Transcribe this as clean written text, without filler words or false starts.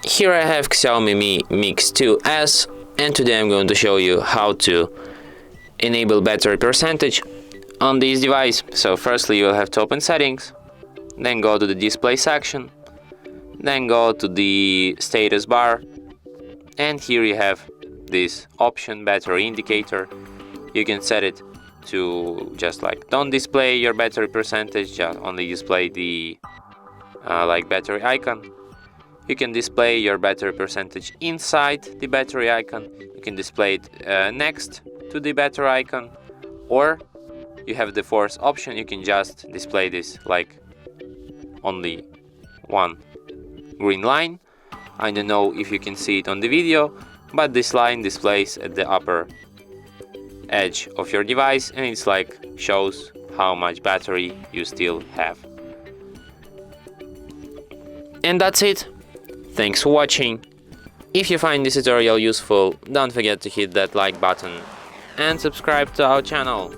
Here I have XIAOMI Mi Mix 2S, and today I'm going to show you how to enable battery percentage on this device. So firstly you will have to open settings, then go to the display section, then go to the status bar, and here you have this option, battery indicator. You can set it to just like don't display your battery percentage, just only display the like battery icon. You can display your battery percentage inside the battery icon. You can display it next to the battery icon, or you have the fourth option. You can just display this like only one green line. I don't know if you can see it on the video, but this line displays at the upper edge of your device, and it's like shows how much battery you still have. And that's it. Thanks for watching. If you find this tutorial useful, don't forget to hit that like button and subscribe to our channel.